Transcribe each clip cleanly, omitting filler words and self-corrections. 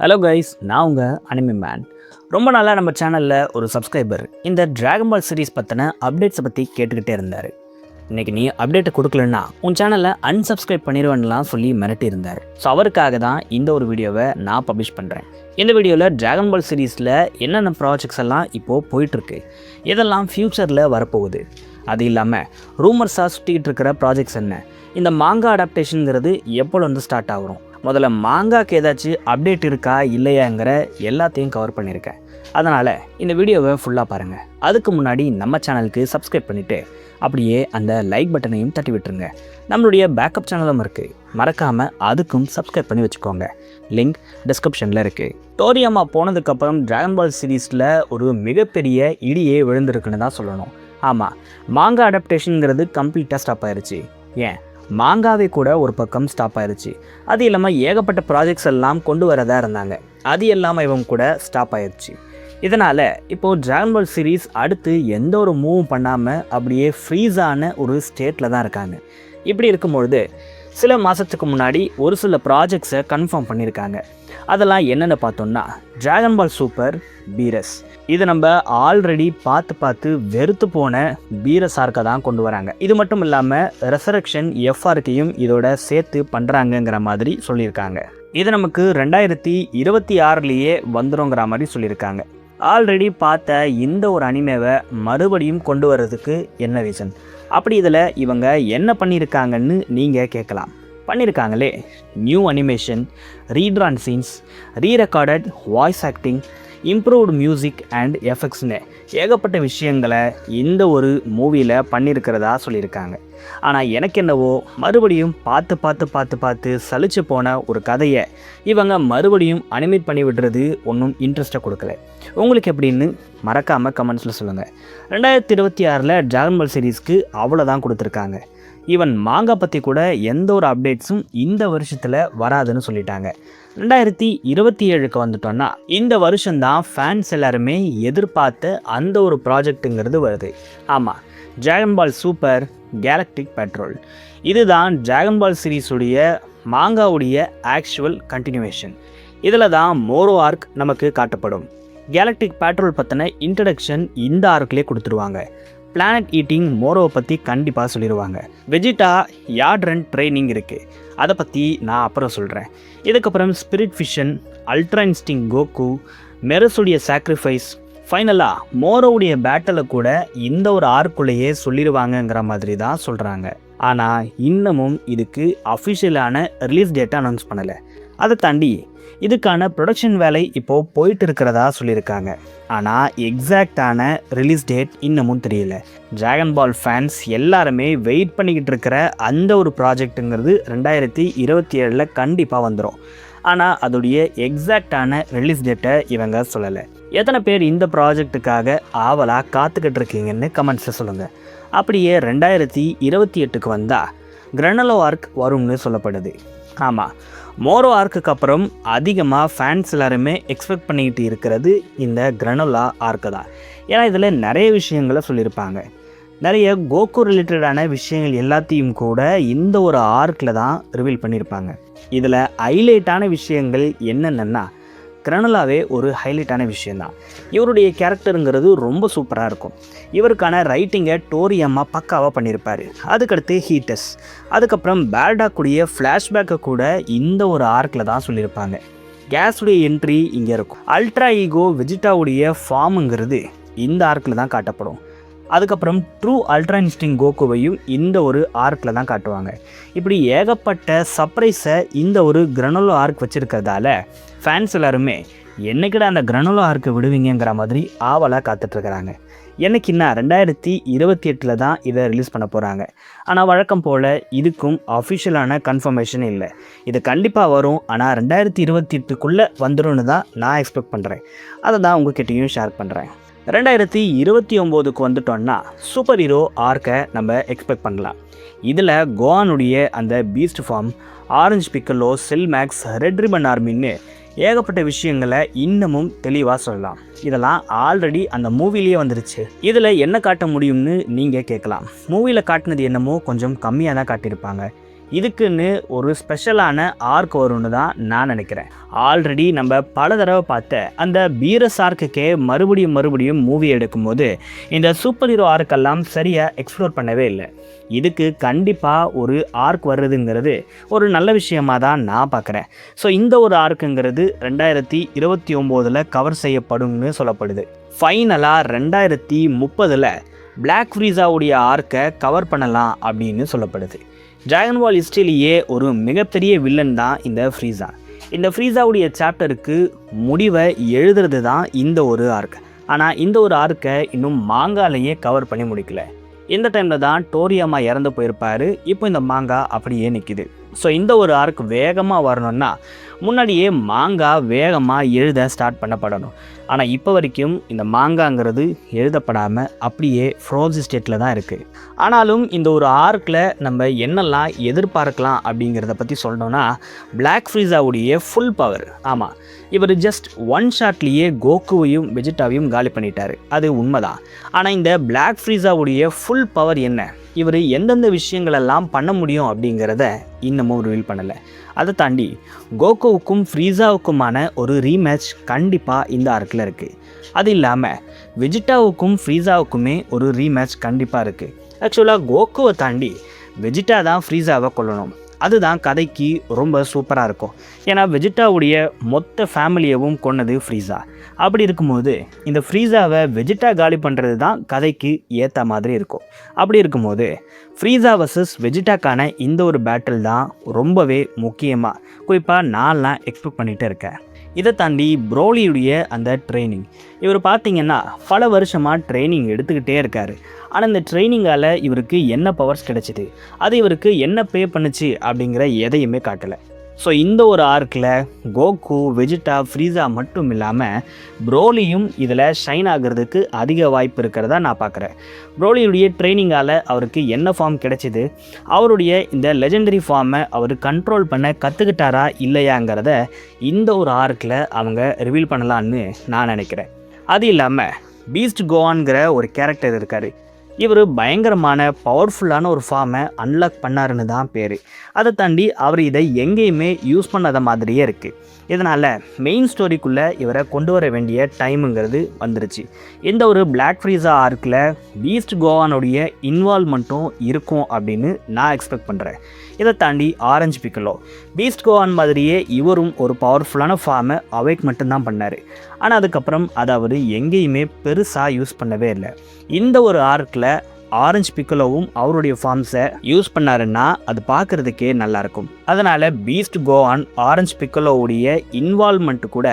Hello guys, நான் உங்கள் anime man. ரொம்ப நாளாக நம்ம சேனலில் ஒரு சப்ஸ்கிரைபர் இந்த டிராகன் பால் சீரிஸ் பற்றின அப்டேட்ஸை பற்றி கேட்டுக்கிட்டே இருந்தார். இன்றைக்கி நீ அப்டேட்டை கொடுக்கலன்னா உன் சேனலை அன்சப்ஸ்கிரைப் பண்ணிடுவேன்லாம் சொல்லி மிரட்டி இருந்தார். ஸோ அவருக்காக தான் இந்த ஒரு வீடியோவை நான் பப்ளிஷ் பண்ணுறேன். இந்த வீடியோவில் டிராகன் பால் சீரீஸில் என்னென்ன ப்ராஜெக்ட்ஸ் எல்லாம் இப்போது போயிட்டுருக்கு, இதெல்லாம் ஃப்யூச்சரில் வரப்போகுது, அது இல்லாமல் ரூமர்ஸாக சுற்றிக்கிட்டு இருக்கிற ப்ராஜெக்ட்ஸ் என்ன, இந்த மாங்கா அடாப்டேஷனுங்கிறது எப்போ வந்து ஸ்டார்ட் ஆகும், முதல்ல மாங்காக்கு ஏதாச்சும் அப்டேட் இருக்கா இல்லையாங்கிற எல்லாத்தையும் கவர் பண்ணியிருக்கேன். அதனால் இந்த வீடியோவை ஃபுல்லாக பாருங்கள். அதுக்கு முன்னாடி நம்ம சேனலுக்கு சப்ஸ்கிரைப் பண்ணிவிட்டு அப்படியே அந்த லைக் பட்டனையும் தட்டி விட்டுருங்க. நம்மளுடைய பேக்கப் சேனலும் இருக்குது, மறக்காமல் அதுக்கும் சப்ஸ்கிரைப் பண்ணி வச்சுக்கோங்க. லிங்க் டிஸ்கிரிப்ஷனில் இருக்குது. டோரியம்மா போனதுக்கப்புறம் டிராகன் பால் சீரீஸில் ஒரு மிகப்பெரிய இடியே விழுந்திருக்குன்னு தான் சொல்லணும். ஆமாம், மாங்கா அடாப்டேஷனுங்கிறது கம்ப்ளீட்டாக ஸ்டாப் ஆயிடுச்சு. ஏன், மாங்காவே கூட ஒரு பக்கம் ஸ்டாப் ஆயிடுச்சு. அது இல்லாமல் ஏகப்பட்ட ப்ராஜெக்ட்ஸ் எல்லாம் கொண்டு வரதா இருந்தாங்க, அது எல்லாமே இவங்க கூட ஸ்டாப் ஆயிடுச்சு. இதனால் இப்போது டிராகன் பால் சீரீஸ் அடுத்து எந்த ஒரு மூவும் பண்ணாமல் அப்படியே ஃப்ரீஸான ஒரு ஸ்டேட்டில் தான் இருக்காங்க. இப்படி இருக்கும்பொழுது சில மாதத்துக்கு முன்னாடி ஒரு சில ப்ராஜெக்ட்ஸை கன்ஃபார்ம் பண்ணியிருக்காங்க. அதெல்லாம் என்னென்னு பார்த்தோம்னா, டிராகன் பால் சூப்பர் பீரஸ். இது நம்ம ஆல்ரெடி பார்த்து வெறுத்து போன பீரஸ் ஆர்க்கை தான் கொண்டு வராங்க. இது மட்டும் இல்லாமல் ரெசரக்ஷன் எஃப்ஆர்க்கையும் இதோட சேர்த்து பண்ணுறாங்கங்கிற மாதிரி சொல்லியிருக்காங்க. இது நமக்கு 2026 வந்துடுங்கிற மாதிரி சொல்லியிருக்காங்க. ஆல்ரெடி பார்த்த இந்த ஒரு அனிமேவை மறுபடியும் கொண்டு வர்றதுக்கு என்ன ரீசன், அப்படி இதில் இவங்க என்ன பண்ணியிருக்காங்கன்னு நீங்கள் கேட்கலாம். பண்ணியிருக்காங்களே, new animation, redrawn scenes, rerecorded voice acting, improved music and எஃபெக்ட்ஸ்னு ஏகப்பட்ட விஷயங்களை இந்த ஒரு மூவியில் பண்ணியிருக்கிறதா சொல்லியிருக்காங்க. ஆனால் எனக்கு என்னவோ மறுபடியும் பார்த்து சலிச்சு போன ஒரு கதையை இவங்க மறுபடியும் அனிமேட் பண்ணி விடுறது ஒன்றும் இன்ட்ரெஸ்ட்டை கொடுக்கல. உங்களுக்கு எப்படின்னு மறக்காமல் கமெண்ட்ஸில் சொல்லுங்கள். 2026 டிராகன் பால் சீரீஸ்க்கு அவ்வளோதான் கொடுத்துருக்காங்க. ஈவன் மாங்கா பற்றி கூட எந்த ஒரு அப்டேட்ஸும் இந்த வருஷத்தில் வராதுன்னு சொல்லிட்டாங்க. 2027 வந்துட்டோன்னா இந்த வருஷம்தான் ஃபேன்ஸ் எல்லாருமே எதிர்பார்த்த அந்த ஒரு ப்ராஜெக்ட்டுங்கிறது வருது. ஆமாம், டிராகன் பால் சூப்பர் கேலக்டிக் பெட்ரோல். இதுதான் டிராகன் பால் சீரீஸுடைய மாங்காவுடைய ஆக்சுவல் கண்டினியூவேஷன். இதில் தான் மோரோ ஆர்க் நமக்கு காட்டப்படும். கேலக்டிக் பெட்ரோல் பற்றின இன்ட்ரடக்ஷன் இந்த ஆர்க்லேயே கொடுத்துருவாங்க. பிளானட் ஈட்டிங் மோரோவை பற்றி கண்டிப்பாக சொல்லிடுவாங்க. வெஜிடா யாட்ரன் ட்ரைனிங் இருக்குது, அதை பற்றி நான் அப்புறம் சொல்கிறேன். இதுக்கப்புறம் spirit fission, ultra instinct Goku, மெரஸுடைய சாக்ரிஃபைஸ், ஃபைனலாக மோரோவுடைய பேட்டலை கூட இந்த ஒரு ஆர்க்குள்ளேயே சொல்லிடுவாங்கங்கிற மாதிரி தான் சொல்கிறாங்க. ஆனால் இன்னமும் இதுக்கு அஃபிஷியலான ரிலீஸ் டேட்டை அனௌன்ஸ் பண்ணலை. அதை தாண்டி இதுக்கான ப்ரொடக்ஷன் வேலை இப்போது போயிட்டு இருக்கிறதா சொல்லியிருக்காங்க. ஆனால் எக்ஸாக்டான ரிலீஸ் டேட் இன்னமும் தெரியல. டிராகன் பால் ஃபேன்ஸ் எல்லாருமே வெயிட் பண்ணிக்கிட்டு இருக்கிற அந்த ஒரு ப்ராஜெக்ட்டுங்கிறது 2027 கண்டிப்பாக வந்துடும். ஆனால் அதோடைய எக்ஸாக்டான ரிலீஸ் டேட்டை இவங்க சொல்லலை. எத்தனை பேர் இந்த ப்ராஜெக்ட்டுக்காக ஆவலாக காத்துக்கிட்டு இருக்கீங்கன்னு கமெண்ட்ஸில் சொல்லுங்கள். அப்படியே 2028 வந்தால் கிரனலோ ஆர்க் வரும்னு சொல்லப்படுது. ஆமாம், மோரோ ஆர்க்குக்கு அப்புறம் அதிகமாக ஃபேன்ஸ் எல்லாருமே எக்ஸ்பெக்ட் பண்ணிக்கிட்டு இருக்கிறது இந்த கிரனோலா ஆர்க்கு தான். ஏன்னா இதில் நிறைய விஷயங்களை சொல்லியிருப்பாங்க. நிறைய கோகு ரிலேட்டடான விஷயங்கள் எல்லாத்தையும் கூட இந்த ஒரு ஆர்க்கில் தான் ரிவீல் பண்ணியிருப்பாங்க. இதில் ஹைலைட்டான விஷயங்கள் என்னென்னா, கிரனோலாவே ஒரு ஹைலைட்டான விஷயந்தான். இவருடைய கேரக்டருங்கிறது ரொம்ப சூப்பராக இருக்கும். இவருக்கான ரைட்டிங்கை டோரியம்மா பக்காவாக பண்ணியிருப்பார். அதுக்கடுத்து ஹீட்டஸ், அதுக்கப்புறம் பேர்டாக்குடைய ஃப்ளாஷ்பேக்கை கூட இந்த ஒரு ஆர்க்கில் தான் சொல்லியிருப்பாங்க. கேஸுடைய என்ட்ரி இங்கே இருக்கும். அல்ட்ரா ஈகோ வெஜிடாவுடைய ஃபார்முங்கிறது இந்த ஆர்க்கில் தான் காட்டப்படும். அதுக்கப்புறம் ட்ரூ அல்ட்ரா இன்ஸ்டிங் கோகுவையும் இந்த ஒரு ஆர்க்கில் தான் காட்டுவாங்க. இப்படி ஏகப்பட்ட சர்ப்ரைஸை இந்த ஒரு கிரனோலோ ஆர்க் வச்சுருக்கிறதால ஃபேன்ஸ் எல்லாருமே என்னைக்கிட அந்த கிரனோலோ ஆர்க்கை விடுவீங்கிற மாதிரி ஆவலாக காத்துட்ருக்கிறாங்க. என்னைக்குன்னா 2028 தான் இதை ரிலீஸ் பண்ண போகிறாங்க. ஆனால் வழக்கம் போல் இதுக்கும் அஃபிஷியலான கன்ஃபர்மேஷன் இல்லை. இது கண்டிப்பாக வரும், ஆனால் 2028 வந்துடும்னு தான் நான் எக்ஸ்பெக்ட் பண்ணுறேன். அதை தான் உங்ககிட்டையும் ஷேர் பண்ணுறேன். 2029 வந்துட்டோன்னா சூப்பர் ஹீரோ ஆர்க்கை நம்ம எக்ஸ்பெக்ட் பண்ணலாம். இதில் கோவானுடைய அந்த beast form, orange Piccolo, Cell Max, red ribbon ஆர்மின்னு ஏகப்பட்ட விஷயங்களை இன்னமும் தெளிவாக சொல்லலாம். இதெல்லாம் ஆல்ரெடி அந்த மூவிலேயே வந்துருச்சு. இதில் என்ன காட்ட முடியும்னு நீங்கள் கேட்கலாம். மூவியில் காட்டினது என்னமோ கொஞ்சம் கம்மியாக தான் காட்டியிருப்பாங்க. இதுக்குன்னு ஒரு ஸ்பெஷலான ஆர்க் வரும்னு தான் நான் நினைக்கிறேன். ஆல்ரெடி நம்ம பல தடவை பார்த்த அந்த பீரஸ் ஆர்க்குக்கே மறுபடியும் மூவி எடுக்கும்போது இந்த சூப்பர் ஹீரோ ஆர்க்கெல்லாம் சரியாக எக்ஸ்ப்ளோர் பண்ணவே இல்லை. இதுக்கு கண்டிப்பாக ஒரு ஆர்க் வர்றதுங்கிறது ஒரு நல்ல விஷயமாக தான் நான் பார்க்குறேன். ஸோ இந்த ஒரு ஆர்க்குங்கிறது 2029 கவர் செய்யப்படும்னு சொல்லப்படுது. ஃபைனலாக 2030 பிளாக் ஃப்ரீஸாவுடைய ஆர்க்கை கவர் பண்ணலாம் அப்படின்னு சொல்லப்படுது. டிராகன் பால் ஹிஸ்டரியிலேயே ஒரு மிகப்பெரிய வில்லன் தான் இந்த ஃப்ரீஸா. இந்த ஃப்ரீஸாவுடைய சாப்டருக்கு முடிவை எழுதுறது தான் இந்த ஒரு ஆர்க். ஆனால் இந்த ஒரு ஆர்க்கை இன்னும் மாங்காலேயே கவர் பண்ணி முடிக்கல. இந்த டைமில் தான் டோரியாமா இறந்து போயிருப்பார். இப்போ இந்த மாங்கா அப்படியே நிற்கிது. ஸோ இந்த ஒரு ஆர்க் வேகமாக வரணும்னா முன்னாடியே மாங்கா வேகமாக எழுத ஸ்டார்ட் பண்ணப்படணும். ஆனால் இப்போ வரைக்கும் இந்த மாங்காங்கிறது எழுதப்படாமல் அப்படியே ஃப்ரோசி ஸ்டேட்டில் தான் இருக்குது. ஆனாலும் இந்த ஒரு ஆர்க்கில் நம்ம என்னெல்லாம் எதிர்பார்க்கலாம் அப்படிங்கிறத பற்றி சொல்லணும்னா, பிளாக் ஃப்ரீஸாவுடைய ஃபுல் பவர். ஆமாம், இவர் ஜஸ்ட் ஒன் ஷாட்லேயே கோகுவையும் வெஜிடாவையும் காலி பண்ணிட்டார், அது உண்மைதான். ஆனால் இந்த பிளாக் ஃப்ரீஸாவுடைய ஃபுல் பவர் என்ன, இவர் எந்தெந்த விஷயங்களெல்லாம் பண்ண முடியும் அப்படிங்கிறத இன்னமும் ரிவீல் பண்ணலை. அதை தாண்டி கோகுவுக்கும் ஃப்ரீஸாவுக்குமான ஒரு ரீமேட்ச் கண்டிப்பாக இந்த ஆர்க்கில் இருக்குது. அது இல்லாமல் வெஜிடாவுக்கும் ஃப்ரீஸாவுக்குமே ஒரு ரீமேட்ச் கண்டிப்பாக இருக்குது. ஆக்சுவலாக கோகுவை தாண்டி வெஜிடா தான் ஃப்ரீஸாவை கொல்லணும். அதுதான் கதைக்கு ரொம்ப சூப்பராக இருக்கும். ஏன்னா வெஜிடாவுடைய மொத்த ஃபேமிலியவும் கொன்னது ஃப்ரீஸா. அப்படி இருக்கும்போது இந்த ஃப்ரீஸாவை வெஜிடா காலி பண்ணுறது தான் கதைக்கு ஏற்ற மாதிரி இருக்கும். அப்படி இருக்கும்போது ஃப்ரீஸா வர்சஸ் வெஜிடாக்கான இந்த ஒரு பேட்டில் தான் ரொம்பவே முக்கியமாக குறிப்பாக நான்லாம் எக்ஸ்பெக்ட் பண்ணிகிட்டு இருக்கேன். இதை தாண்டி ப்ரோலியுடைய அந்த ட்ரைனிங், இவர் பார்த்திங்கன்னா பல வருஷமாக ட்ரைனிங் எடுத்துக்கிட்டே இருக்கார். ஆனால் இந்த ட்ரைனிங்கால் இவருக்கு என்ன பவர்ஸ் கிடைச்சிது, அது இவருக்கு என்ன பே பண்ணுச்சு அப்படிங்கிற எதையுமே காட்டலை. ஸோ இந்த ஒரு ஆர்க்கில் கோகு, வெஜிடா, ஃப்ரீஸா மட்டும் இல்லாமல் ப்ரோலியும் இதில் ஷைன் ஆகிறதுக்கு அதிக வாய்ப்பு இருக்கிறதா நான் பார்க்குறேன். ப்ரோலியுடைய ட்ரைனிங்கால் அவருக்கு என்ன ஃபார்ம் கிடைச்சிது, அவருடைய இந்த லெஜெண்டரி ஃபார்மை அவர் கண்ட்ரோல் பண்ண கற்றுக்கிட்டாரா இல்லையாங்கிறத இந்த ஒரு ஆர்க்கில் அவங்க ரிவீல் பண்ணலான்னு நான் நினைக்கிறேன். அது இல்லாமல் பீஸ்ட் கோவான்கிற ஒரு கேரக்டர் இருக்கார். இவர் பயங்கரமான பவர்ஃபுல்லான ஒரு ஃபார்மை அன்லாக் பண்ணாருன்னு தான் பேர். அதை தாண்டி அவர் இதை எங்கேயுமே யூஸ் பண்ணாத மாதிரியே இருக்குது. இதனால் மெயின் ஸ்டோரிக்குள்ளே இவரை கொண்டு வர வேண்டிய டைமுங்கிறது வந்துருச்சு. இந்த ஒரு பிளாக் ஃப்ரீஸா ஆர்க்கில் பீஸ்ட் கோவானுடைய இன்வால்வ்மெண்ட்டும் இருக்கும் அப்படின்னு நான் எக்ஸ்பெக்ட் பண்ணுறேன். இதை தாண்டி ஆரஞ்சு பிக்கலோ, பீஸ்ட் கோவான் மாதிரியே இவரும் ஒரு பவர்ஃபுல்லான ஃபார்மை அவேக் மட்டும்தான் பண்ணார். ஆனால் அதுக்கப்புறம் அதை அவர் எங்கேயுமே பெருசாக யூஸ் பண்ணவே இல்லை. இந்த ஒரு ஆர்க்கில் ஆரஞ்சு பிக்கலோவும் அவருடைய ஃபார்ம்ஸை யூஸ் பண்ணாருன்னா அது பார்க்குறதுக்கே நல்லாயிருக்கும். அதனால் பீஸ்ட் கோவான் ஆரஞ்சு பிக்கலோவுடைய இன்வால்வ்மெண்ட் கூட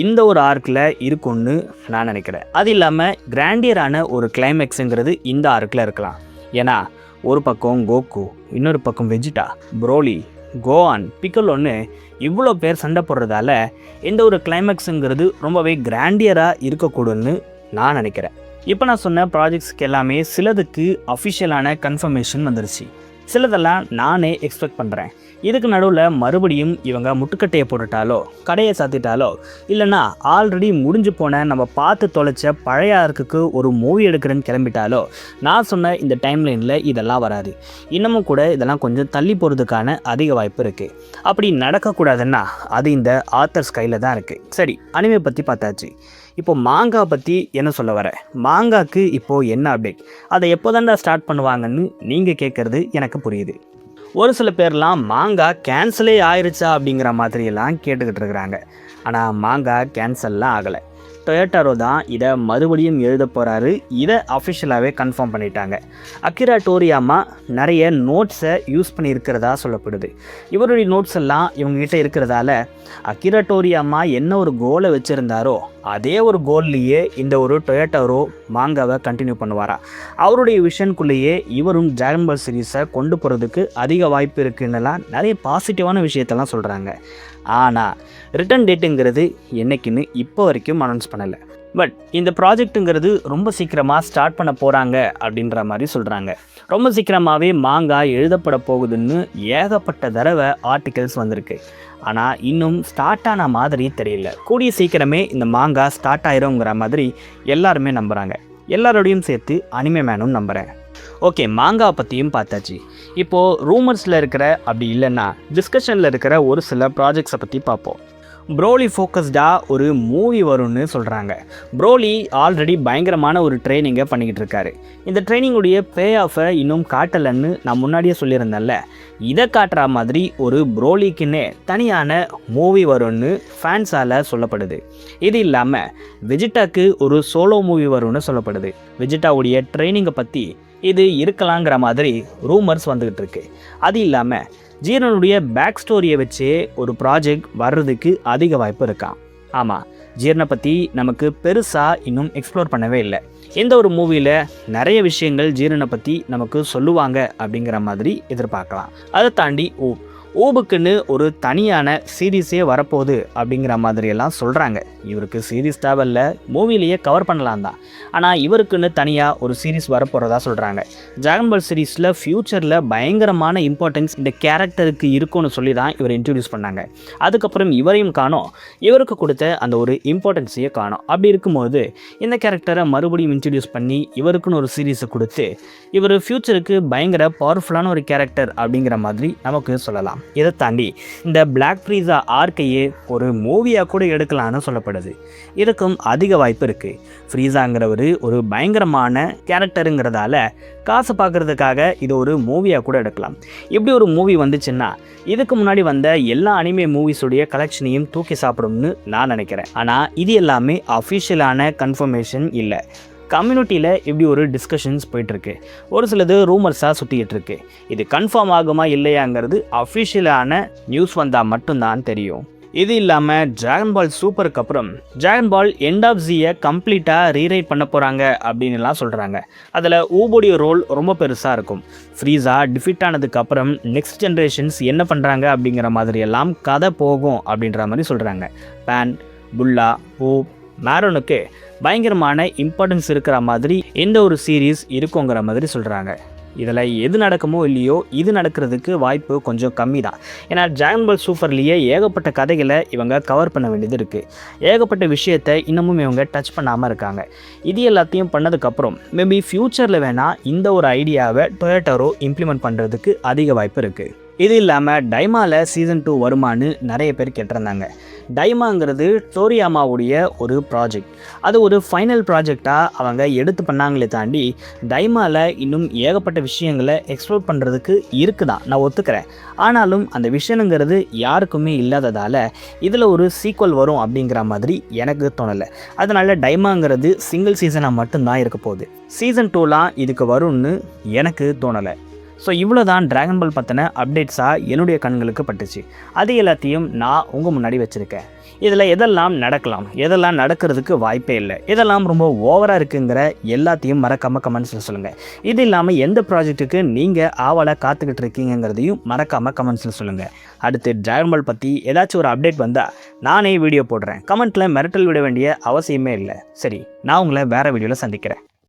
இந்த ஒரு ஆர்க்கில் இருக்கும்னு நான் நினைக்கிறேன். அது இல்லாமல் கிராண்டியரான ஒரு கிளைமேக்ஸுங்கிறது இந்த ஆர்க்கில் இருக்கலாம். ஏன்னா ஒரு பக்கம் கோகு, இன்னொரு பக்கம் வெஜிடா, ப்ரோலி, கோவான், பிக்கலோன்னு இவ்வளோ பேர் சண்டை போடுறதால இந்த ஒரு கிளைமேக்ஸுங்கிறது ரொம்பவே கிராண்டியராக இருக்கக்கூடும்னு நான் நினைக்கிறேன். இப்போ நான் சொன்ன ப்ராஜெக்ட்ஸ்க்கு எல்லாமே சிலதுக்கு அஃபிஷியலான கன்ஃபர்மேஷன் வந்துருச்சு, சிலதெல்லாம் நானே எக்ஸ்பெக்ட் பண்ணுறேன். இதுக்கு நடுவில் மறுபடியும் இவங்க முட்டுக்கட்டையை போட்டுட்டாலோ, கடையை சாத்திட்டாலோ, இல்லைனா ஆல்ரெடி முடிஞ்சு போன நம்ம பார்த்து தொலைச்ச பழைய ஆர்க்குக்கு ஒரு மூவி எடுக்கிறேன்னு கிளம்பிட்டாலோ, நான் சொன்ன இந்த டைம்லைனில் இதெல்லாம் வராது. இன்னமும் கூட இதெல்லாம் கொஞ்சம் தள்ளி போகிறதுக்கான அதிக வாய்ப்பு இருக்குது. அப்படி நடக்கக்கூடாதுன்னா அது இந்த ஆத்தர்ஸ் கையில் தான் இருக்குது. சரி, அனிமே பற்றி பார்த்தாச்சு. இப்போ மாங்கா பற்றி என்ன சொல்ல வர, மாங்காக்கு இப்போது என்ன அப்டேட், அதை எப்போ தாண்டா ஸ்டார்ட் பண்ணுவாங்கன்னு நீங்கள் கேட்குறது எனக்கு புரியுது. ஒரு சில பேர்லாம் மாங்கா கேன்சலே ஆயிடுச்சா அப்படிங்கிற மாதிரியெல்லாம் கேட்டுக்கிட்டு இருக்கிறாங்க. ஆனால் மாங்கா கேன்சல்லாம் ஆகலை. டொயோட்டாரோ தான் இதை மறுபடியும் எழுத போகிறாரு. இதை அஃபிஷியலாகவே கன்ஃபார்ம் பண்ணிட்டாங்க. அகிரா டோரியாமா நிறைய நோட்ஸை யூஸ் பண்ணியிருக்கிறதா சொல்லப்படுது. இவருடைய நோட்ஸ் எல்லாம் இவங்ககிட்ட இருக்கிறதால அகிரா டோரியாமா என்ன ஒரு கோலை வச்சுருந்தாரோ அதே ஒரு கோல்லையே இந்த ஒரு டொயோட்டாரோ மாங்காவை கண்டினியூ பண்ணுவாரா. அவருடைய விஷனுக்குள்ளேயே இவரும் டிராகன் பால் சீரீஸை கொண்டு போகிறதுக்கு அதிக வாய்ப்பு இருக்குன்னெல்லாம் நிறைய பாசிட்டிவான விஷயத்தெல்லாம் சொல்கிறாங்க. ஆனால் ரிட்டர்ன் டேட்டுங்கிறது என்றைக்குன்னு இப்போ வரைக்கும் அனௌன்ஸ் பண்ணலை. பட் இந்த ப்ராஜெக்ட்டுங்கிறது ரொம்ப சீக்கிரமாக ஸ்டார்ட் பண்ண போகிறாங்க அப்படின்ற மாதிரி சொல்கிறாங்க. ரொம்ப சீக்கிரமாகவே மாங்கா எழுதப்பட போகுதுன்னு ஏகப்பட்ட தடவை ஆர்டிகல்ஸ் வந்திருக்கு. ஆனால் இன்னும் ஸ்டார்ட் ஆன மாதிரி தெரியல. கூடிய சீக்கிரமே இந்த மாங்கா ஸ்டார்ட் ஆயிருங்கிற மாதிரி எல்லாருமே நம்புகிறாங்க. எல்லாரோடையும் சேர்த்து அனிமே மேனும் நம்புகிறேன். ஓகே, மாங்கா பற்றியும் பார்த்தாச்சு. இப்போது ரூமர்ஸில் இருக்கிற அப்படி இல்லைன்னா டிஸ்கஷனில் இருக்கிற ஒரு சில ப்ராஜெக்ட்ஸை பற்றி பார்ப்போம். ப்ரோலி ஃபோக்கஸ்டாக ஒரு மூவி வரும்னு சொல்கிறாங்க. ப்ரோலி ஆல்ரெடி பயங்கரமான ஒரு ட்ரைனிங்கை பண்ணிக்கிட்டு இருக்காரு. இந்த ட்ரைனிங்குடைய பே ஆஃபை இன்னும் காட்டலைன்னு நான் முன்னாடியே சொல்லியிருந்தேன்ல, இதை காட்டுற மாதிரி ஒரு ப்ரோலிக்குன்னே தனியான மூவி வரும்னு ஃபேன்ஸால் சொல்லப்படுது. இது இல்லாமல் வெஜிட்டாக்கு ஒரு சோலோ மூவி வரும்னு சொல்லப்படுது. வெஜிட்டாவுடைய ட்ரைனிங்கை பற்றி இது இருக்கலாங்கிற மாதிரி ரூமர்ஸ் வந்துக்கிட்டு இருக்கு. அது இல்லாமல் ஜீரனுடைய பேக் ஸ்டோரியை வச்சே ஒரு ப்ராஜெக்ட் வர்றதுக்கு அதிக வாய்ப்பு இருக்கான். ஆமாம், ஜீரனை பற்றி நமக்கு பெருசாக இன்னும் எக்ஸ்ப்ளோர் பண்ணவே இல்லை. எந்த ஒரு மூவியில் நிறைய விஷயங்கள் ஜீரனை பற்றி நமக்கு சொல்லுவாங்க அப்படிங்கிற மாதிரி எதிர்பார்க்கலாம். அதை தாண்டி ஊபுக்குன்னு ஒரு தனியான சீரீஸே வரப்போகுது அப்படிங்கிற மாதிரியெல்லாம் சொல்கிறாங்க. இவருக்கு சீரீஸ் தேவையில்ல, மூவிலேயே கவர் பண்ணலாம் தான். ஆனால் இவருக்குன்னு தனியாக ஒரு சீரீஸ் வரப்போகிறதா சொல்கிறாங்க. டிராகன் பால் சீரீஸில் ஃப்யூச்சரில் பயங்கரமான இம்பார்ட்டன்ஸ் இந்த கேரக்டருக்கு இருக்குன்னு சொல்லி தான் இவர் இன்ட்ரடியூஸ் பண்ணாங்க. அதுக்கப்புறம் இவரையும் காணோம், இவருக்கு கொடுத்த அந்த ஒரு இம்பார்ட்டன்ஸையே காணோம். அப்படி இருக்கும்போது இந்த கேரக்டரை மறுபடியும் இன்ட்ரடியூஸ் பண்ணி இவருக்குன்னு ஒரு சீரீஸை கொடுத்து இவர் ஃப்யூச்சருக்கு பயங்கர பவர்ஃபுல்லான ஒரு கேரக்டர் அப்படிங்கிற மாதிரி நமக்கு சொல்லலாம். இதை தாண்டி இந்த பிளாக் ஃப்ரீஸா ஆர்க்கையே ஒரு மூவியாக கூட எடுக்கலான்னு சொல்லப்படுது. இதுக்கும் அதிக வாய்ப்பு இருக்குது. ஃப்ரீஸாங்கிறவர் ஒரு பயங்கரமான கேரக்டருங்கிறதால காசு பார்க்குறதுக்காக இது ஒரு மூவியாக கூட எடுக்கலாம். இப்படி ஒரு மூவி வந்துச்சுன்னா இதுக்கு முன்னாடி வந்த எல்லா அனிமே மூவிஸுடைய கலெக்ஷனையும் தூக்கி சாப்பிடும்னு நான் நினைக்கிறேன். ஆனால் இது எல்லாமே அஃபிஷியலான கன்ஃபர்மேஷன் இல்லை. கம்யூனிட்டியில் இப்படி ஒரு டிஸ்கஷன்ஸ் போயிட்டுருக்கு. ஒரு சிலது ரூமர்ஸாக சுற்றிக்கிட்டு இருக்கு. இது கன்ஃபார்ம் ஆகுமா இல்லையாங்கிறது அஃபிஷியலான நியூஸ் வந்தால் மட்டும்தான் தெரியும். இது இல்லாமல் டிராகன் பால் சூப்பருக்கு அப்புறம் டிராகன் பால் எண்ட் ஆஃப் ஜியை கம்ப்ளீட்டாக ரீரைட் பண்ண போகிறாங்க அப்படின்லாம் சொல்கிறாங்க. அதில் ஊபோடைய ரோல் ரொம்ப பெருசாக இருக்கும். ஃப்ரீஸா டிஃபிட் ஆனதுக்கப்புறம் நெக்ஸ்ட் ஜென்ரேஷன்ஸ் என்ன பண்ணுறாங்க அப்படிங்கிற மாதிரியெல்லாம் கதை போகும் அப்படின்ற மாதிரி சொல்கிறாங்க. பேன், புல்லா, மேரோனுக்கு பயங்கரமான இம்பார்ட்டன்ஸ் இருக்கிற மாதிரி எந்த ஒரு சீரீஸ் இருக்குங்கிற மாதிரி சொல்கிறாங்க. இதில் எது நடக்குமோ இல்லையோ இது நடக்கிறதுக்கு வாய்ப்பு கொஞ்சம் கம்மி தான். ஏன்னா டிராகன் பால் சூப்பர்லேயே ஏகப்பட்ட கதைகளை இவங்க கவர் பண்ண வேண்டியது இருக்குது. ஏகப்பட்ட விஷயத்தை இன்னமும் இவங்க டச் பண்ணாமல் இருக்காங்க. இது எல்லாத்தையும் பண்ணதுக்கப்புறம் மேபி ஃப்யூச்சரில் வேணால் இந்த ஒரு ஐடியாவை டொயோட்டோ இம்ப்ளிமெண்ட் பண்ணுறதுக்கு அதிக வாய்ப்பு இருக்குது. இது இல்லாமல் டைமாவில் சீசன் 2 வருமானு நிறைய பேர் கேட்டிருந்தாங்க. டைமாங்கிறது டோரியாமாவுடைய ஒரு ப்ராஜெக்ட். அது ஒரு ஃபைனல் ப்ராஜெக்டாக அவங்க எடுத்து பண்ணாங்களே தாண்டி டைமாவில் இன்னும் ஏகப்பட்ட விஷயங்களை எக்ஸ்ப்ளோர் பண்ணுறதுக்கு இருக்குதான், நான் ஒத்துக்கிறேன். ஆனாலும் அந்த விஷயங்கிறது யாருக்குமே இல்லாததால் இதில் ஒரு சீக்வல் வரும் அப்படிங்கிற மாதிரி எனக்கு தோணலை. அதனால் டைமாங்கிறது சிங்கிள் சீசனாக மட்டும்தான் இருக்க போகுது. சீசன் 2லாம் இதுக்கு வரும்னு எனக்கு தோணலை. ஸோ இவ்வளோ தான் டிராகன் பால் பற்றின அப்டேட்ஸாக என்னுடைய கண்களுக்கு பட்டுச்சு. அது எல்லாத்தையும் நான் உங்கள் முன்னாடி வச்சுருக்கேன். இதில் எதெல்லாம் நடக்கலாம், எதெல்லாம் நடக்கிறதுக்கு வாய்ப்பே இல்லை, எதெல்லாம் ரொம்ப ஓவராக இருக்குங்கிற எல்லாத்தையும் மறக்காமல் கமெண்ட்ஸில் சொல்லுங்கள். இது இல்லாமல் எந்த ப்ராஜெக்ட்டுக்கு நீங்கள் ஆவலாக காத்துக்கிட்டு இருக்கீங்கிறதையும் மறக்காமல் கமெண்ட்ஸில் சொல்லுங்கள். அடுத்து டிராகன் பால் பற்றி ஏதாச்சும் ஒரு அப்டேட் வந்தால் நானே வீடியோ போடுறேன். கமெண்ட்டில் மிரட்டல் விட வேண்டிய அவசியமே இல்லை. சரி, நான் உங்களை வேறு வீடியோவில் சந்திக்கிறேன்.